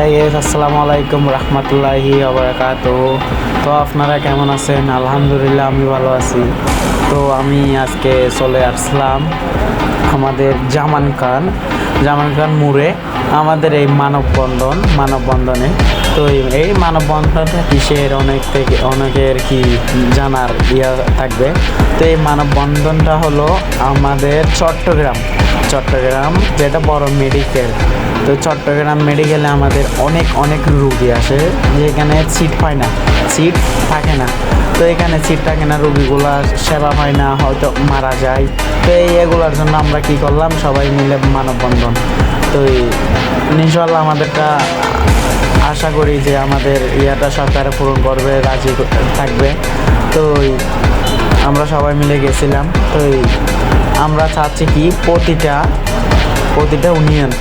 Hi guys, আসসালামু আলাইকুম রহমতুল্লাহি ওয়া বারাকাতুহু। তো আপনারা কেমন আছেন? আলহামদুলিল্লাহ আমি ভালো আছি। তো আমি আজকে চলে আসলাম আমাদের জামান খান মোড়ে আমাদের এই মানববন্ধনে। তো এই মানববন্ধনটা কিসের অনেকের কি জানার থাকবে। তো এই মানববন্ধনটা হলো আমাদের চট্টগ্রাম যেটা বড় মেডিকেল। তো চট্টগ্রাম মেডিকেলে আমাদের অনেক রুগী আসে, যেখানে সিট থাকে না। তো এখানে সিট থাকে না, রুগীগুলা সেবা পায় না, হয়তো মারা যায়। তো এগুলোর জন্য আমরা কি করলাম, সবাই মিলে মানববন্ধন। তো ইনশাল্লাহ আমাদেরটা আশা করি যে আমাদের ইয়াটা সরকারে পূরণ করবে, রাজি থাকবে। তো আমরা সবাই মিলে গেছিলাম। তো আমরা চাচ্ছি কি প্রতিটা ইউনিয়ন